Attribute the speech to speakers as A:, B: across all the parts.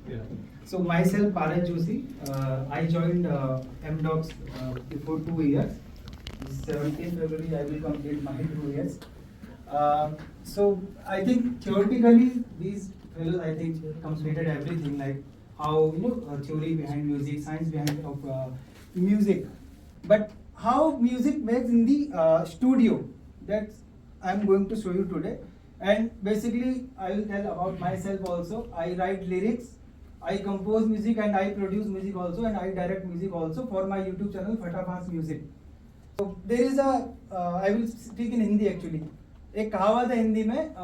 A: Yeah.
B: So myself, Paresh Joshi, I joined MDocs before 2 years. This 17th February, I will complete my 2 years. So I think theoretically, these fellows, I think, completed everything, like how, theory behind music, science behind of music. But how music makes in the studio, that's I'm going to show you today. And basically, I will tell about myself also. I write lyrics, I compose music, and I produce music also, and I direct music also for my YouTube channel Fatafast Music. So there is a I will speak in Hindi actually. एक कहावत है हिंदी में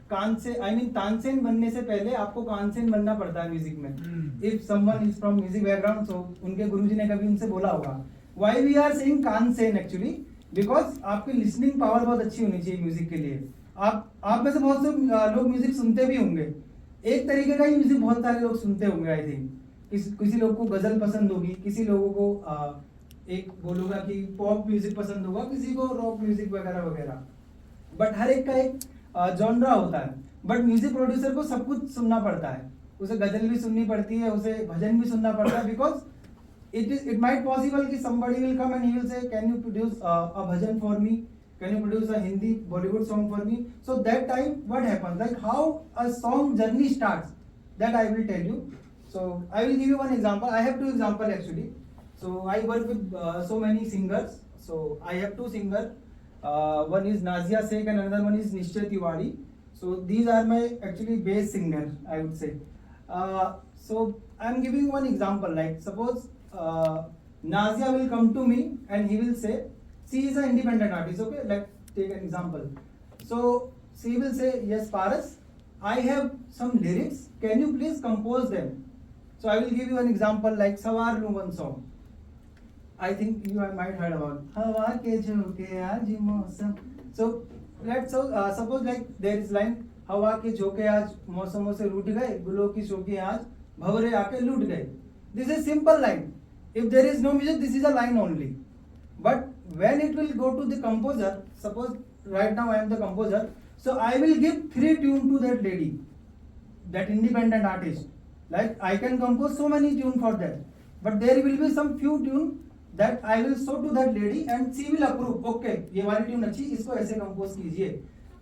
B: कान से I mean Tansen बनने से पहले आपको कानसेन बनना पड़ता है म्यूजिक में. If someone is from music background, so उनके गुरुजी ने कभी उनसे बोला होगा. व्हाई वी आर सेइंग कानसेन एक्चुअली, बिकॉज आपकी लिसनिंग पावर बहुत अच्छी होनी चाहिए म्यूजिक के लिए. आप में से बहुत से लोग म्यूजिक सुनते भी होंगे. एक तरीके का ही म्यूजिक बहुत सारे लोग सुनते होंगे आई थिंक. किसी लोग को गजल पसंद होगी, किसी लोगों को एक बोलूंगा कि पॉप म्यूजिक पसंद होगा, किसी को रॉक म्यूजिक वगैरह वगैरह. बट हर एक का एक जॉनरा होता है. बट म्यूजिक प्रोड्यूसर को सब कुछ सुनना पड़ता है. उसे गजल भी सुननी पड़ती है, उसे भजन भी सुनना पड़ता है, बिकॉज it might possible कि somebody will come and he will say, can you produce a bhajan for me, can you produce a Hindi Bollywood song for me. So that time what happens, like how a song journey starts, that I will tell you. So I will give you one example. I have two example actually. So I work with so many singers. So I have two singers. One is Nazia Sheikh and another one is Nishchay Tiwari. So these are my actually bass singer, I would say. So I am giving one example. Like suppose Nazia will come to me and he will say, she is an independent artist. Okay, let's take an example. So she will say, yes Paras, I have some lyrics, can you please compose them. So I will give you an example like Sawarlu one song. I think you might heard about हवा के झोंके आज मौसम. So let's suppose like there is line, हवा के झोंके आज मौसमों से रूठ गए, गुलों की शोखें आज भंवरे आके लूट गए. This is simple line. If there is no music, this is a line only. But when it will go to the composer, suppose right now I am the composer, so I will give 3 tune to that lady, that independent artist. Like I can compose so many tune for that, but there will be some few tune that I will show to that lady and she will approve. Okay, ये वाली tune अच्छी, इसको ऐसे compose कीजिए.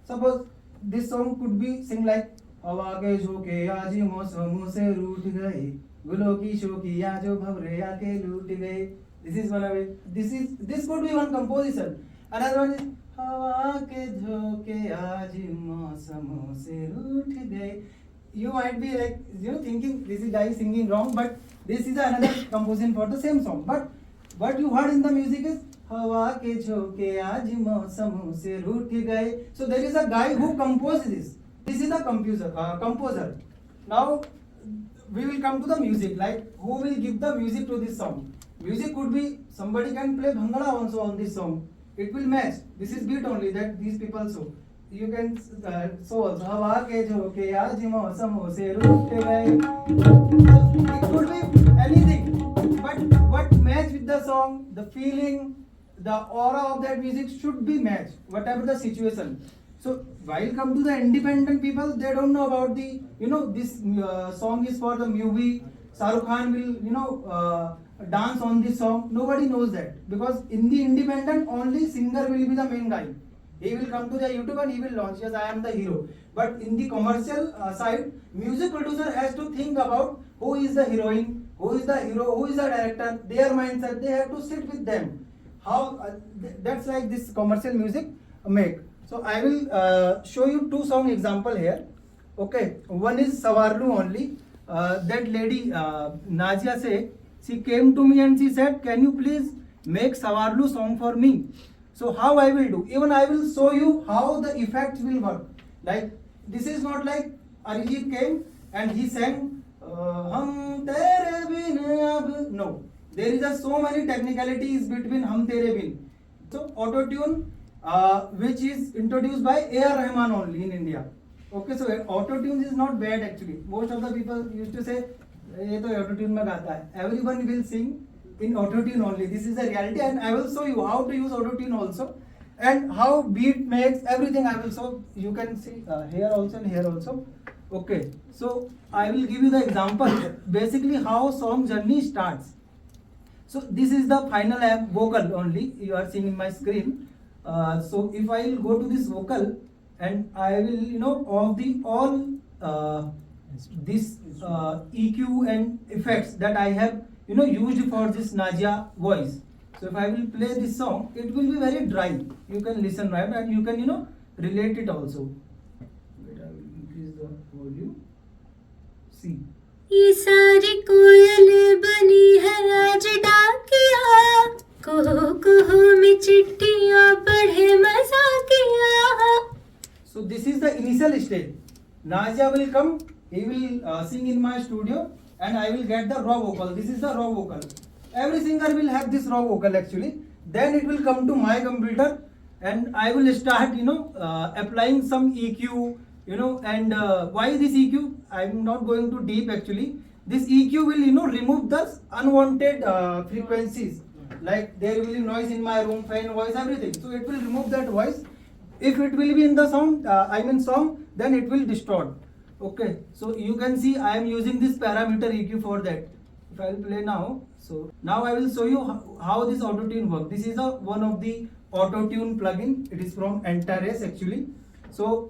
B: Suppose this song could be sing like हवा के झोंके आज मौसमों से रूठ गए, गुलों की शोखियां जो भंवरे आके लूट गए. This is one of it. This could be one composition. Another one is हवा के झोंके आज मौसमों से रूठ गए. You might be like thinking this is guy singing wrong, but this is another composition for the same song. But what you heard in the music is हवा के झोंके आज मौसमों से रूठ गए. So there is a guy who composed this. This is a composer. Now we will come to the music. Like who will give the music to this song? Music could be somebody can play bhangra also on this song. It will match. This is beat only that these people show. You can show also हवा के झोंके आज मौसमों से रूठ गए. It could be anything. But what match with the song, the feeling, the aura of that music should be matched, whatever the situation. So while come to the independent people, they don't know about the this song is for the movie. Shah Rukh Khan will dance on this song. Nobody knows that, because in the independent only singer will be the main guy. He will come to the YouTube and he will launch, yes I am the hero. But in the commercial side, music producer has to think about who is the heroine, who is the hero, who is the director, their mindset. They have to sit with them. How that's like this commercial music make. So I will show you 2 song example here. Okay, one is Sawarlu only. That lady Nazia Sheikh, she came to me and she said, can you please make Sawarlu song for me. So how I will do, even I will show you how the effects will work. Like this is not like Arijit came and he sang hum tere bin ab. No, there is so many technicalities between hum tere bin. So auto tune which is introduced by A.R. Rahman only in India. Okay, so auto tune is not bad actually. Most of the people used to say ये तो auto tune में गाता है. Everyone will sing in auto tune only. This is the reality, and I will show you how to use auto tune also, and how beat makes everything. I will show. You can see here also and here also. Okay, so I will give you the example. Basically, how song journey starts. So this is the final vocal only you are seeing in my screen. So if I will go to this vocal and I will of the all this EQ and effects that I have used for this Najia voice. So if I will play this song, it will be very dry. You can listen right and you can relate it also. Wait, I will increase the volume. See.
A: ये सारी कोयल बनी है आज डाकिया, कुहू कुहू में चिट्ठियां पढ़े मजाकिया.
B: So this is the initial stage. Nazia will come, he will sing in my studio and I will get the raw vocal. This is the raw vocal. Every singer will have this raw vocal actually. Then it will come to my computer and I will start applying some EQ, and why this EQ? I'm not going too deep actually. This EQ will remove the unwanted frequencies. Like there will be noise in my room, fan voice, everything. So it will remove that voice. If it will be in the sound, song, then it will distort. Okay, so you can see I am using this parameter EQ for that. If I will play now, so now I will show you how this auto tune works. This is one of the auto tune plugin. It is from Antares actually. So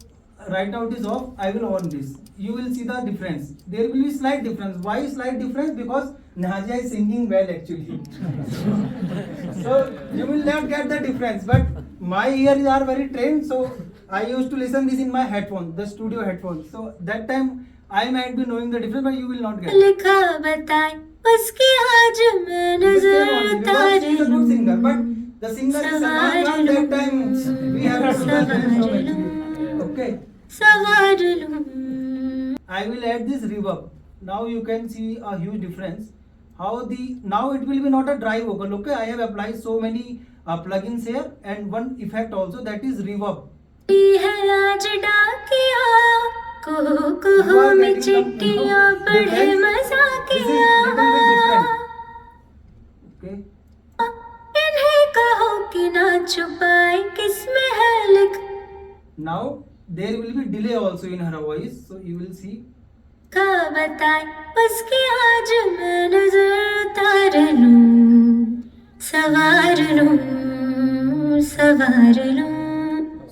B: right now it is off. I will on this. You will see the difference. There will be slight difference. Why slight difference? Because Najia is singing well actually. So you will not get the difference. But my ears are very trained, so I used to listen this in my headphones, the studio headphones. So that time I might be knowing the difference, but you will not get.
A: लिखा बताए उसकी आज मैं नजर
B: Because she is a good singer, but the singer is Salman Khan. That time we have to do the film song actually. Okay.
A: सवार लूं.
B: I will add this reverb. Now you can see a huge difference. Now it will be not a dry vocal. Okay, I have applied so many plugins here and one effect also, that is reverb.
A: है आज डाकिया, कुहू कुहू में चिट्ठियां पढ़े मजाकिया.
B: Okay.
A: इन्हें कहो कि ना छुपाए किसमें है लिख.
B: Now there will be delay also in her voice, so you will see.
A: का बताए उसकी आज मैं नजर उतार लूं, सवार लूं, सवार लूं.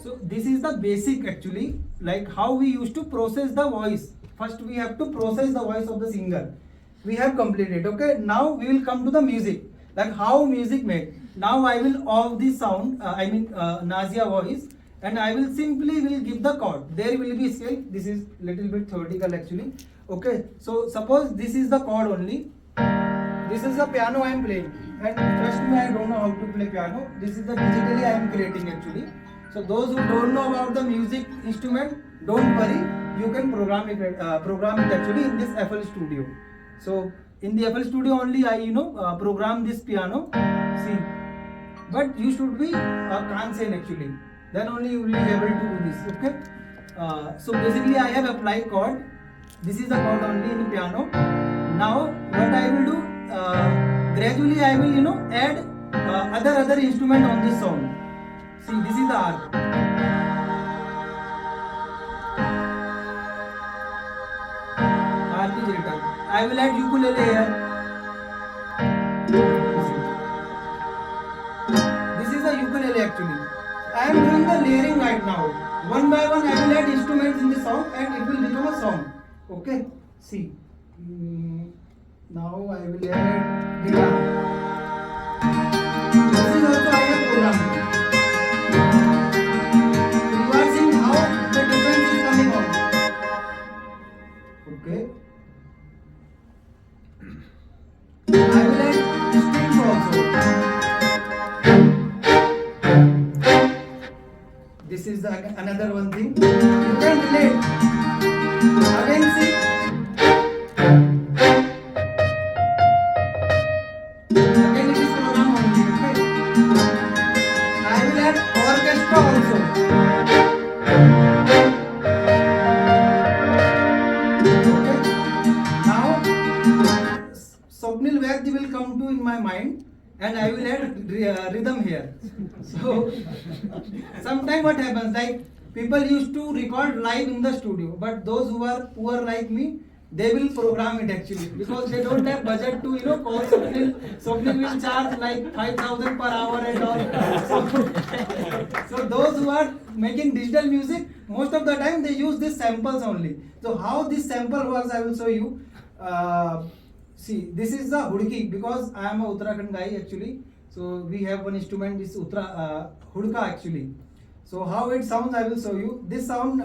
B: So this is the basic actually, like how we used to process the voice. First we have to process the voice of the singer. We have completed. Okay, now we will come to the music, like how music made. Now I will off the sound, Nazia voice, and I will simply give the chord. There will be scale. This is little bit theoretical actually. Okay, so suppose this is the chord only. This is the piano I am playing, and trust me, I don't know how to play piano. This is the digitally I am creating actually. So those who don't know about the music instrument, don't worry. You can program it actually in this FL Studio. So in the FL Studio only I program this piano. See, but you should be Kansen actually. Then only you will be able to do this. Okay. So basically I have applied chord. This is the chord only in piano. Now what I will do? Gradually I will add other instrument on this song. See, this is the arc. Arc is written. I will add ukulele here. This is the ukulele actually. I am doing the layering right now. One by one I will add instruments in the song and it will become a song. Okay. See. Now I will add guitar. This is also I have programmed. You are seeing how the difference is coming out. Okay. I will add strings also. This is another one thing. You can relate. Again see. Again it is program only. Okay. I will add orchestra also. Okay. Now Swapnil Vaidya will come to in my mind and I will add rhythm here. So sometime what happens, like people used to record live in the studio, but those who are poor like me, they will program it actually because they don't have budget to call Swapnil. Swapnil will charge like 5,000 per hour and all. So those who are making digital music, most of the time they use these samples only. So how this sample works, I will show you. See, this is the hudki because I am a Uttarakhand guy actually. So we have one instrument, this hudka actually. So how it sounds, I will show you. This sound,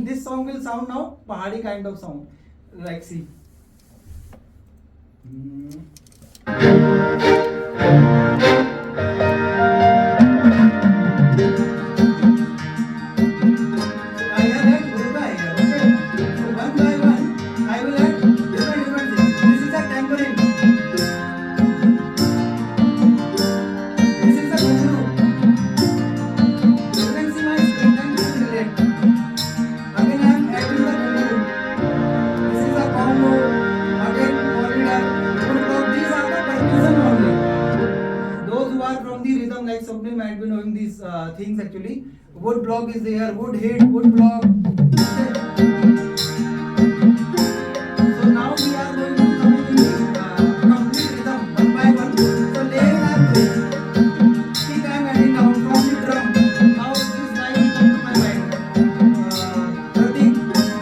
B: this song will sound now Pahadi kind of sound. Like see. Like Swapnil might be knowing these things actually. Wood block is there, wood hit, wood block. So now we are going to come in the complete rhythm one by one. So laying I am doing. Kick I am adding down from the drum. Now this line will come to my mind. Pratik,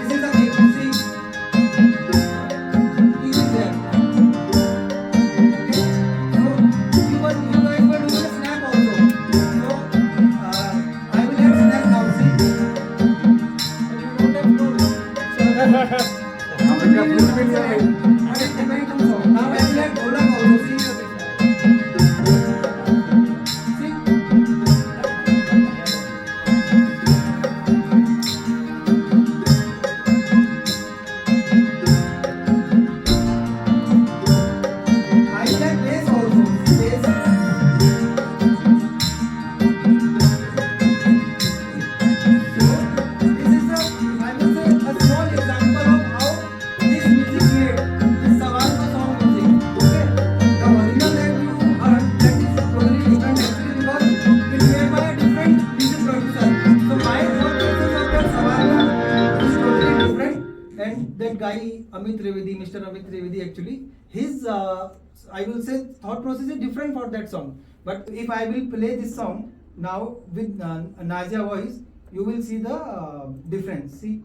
B: this is a kick. See, kick is there. That guy Amit Trivedi, Mr. Amit Trivedi actually, his I will say thought process is different for that song. But if I will play this song now with Nazia voice, you will see the difference. See.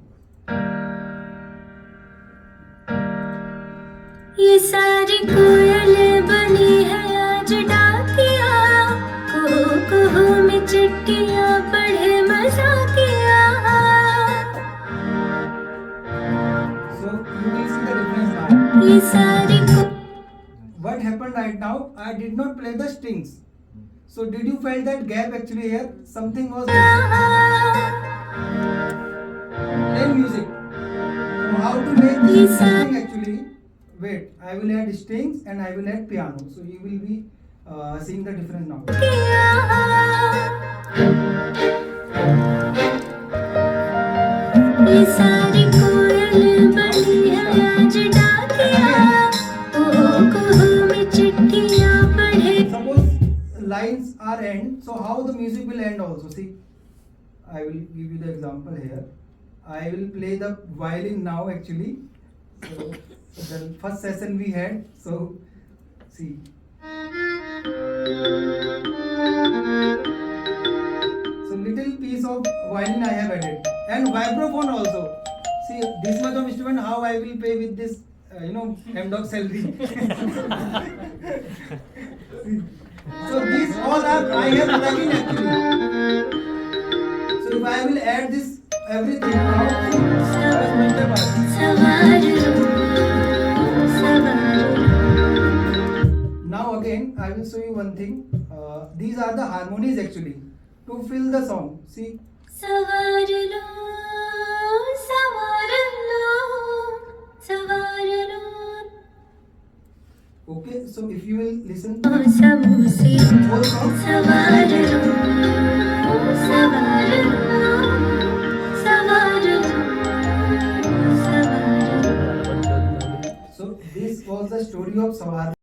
A: ये सारी कोयल बनी है आज डाकिया, कुहू कुहू में चिट्ठियाँ पढ़े मजाकिया.
B: So you will see the difference now.
A: ये सारी
B: What happened right now? I did not play the strings. So did you feel that gap actually here? Something was plain music. So how to make this string actually? Wait, I will add strings and I will add piano. So you will be seeing the difference now.
A: ये सारी कोयल बनी है आज डाकिया, कुहू कुहू में चिट्ठियाँ पढ़े.
B: Suppose lines are end. So how the music will end also? See, I will give you the example here. I will play the violin now actually. So the first session we had. So see. So little piece of violin I have added and vibraphone also. See this much of instrument how I will play with this M-Dog salary. So these all are I have plugin actually. So if I will add this everything now, now again I will show you one thing. These are the harmonies actually to fill the song. See.
A: सवार लो, सवार लो, सवार लो.
B: Okay, so if you will listen
A: मौसम से
B: whole song.
A: सवार लो, सवार लो, सवार लो, सवार लो.
B: So this was the story of Sawar.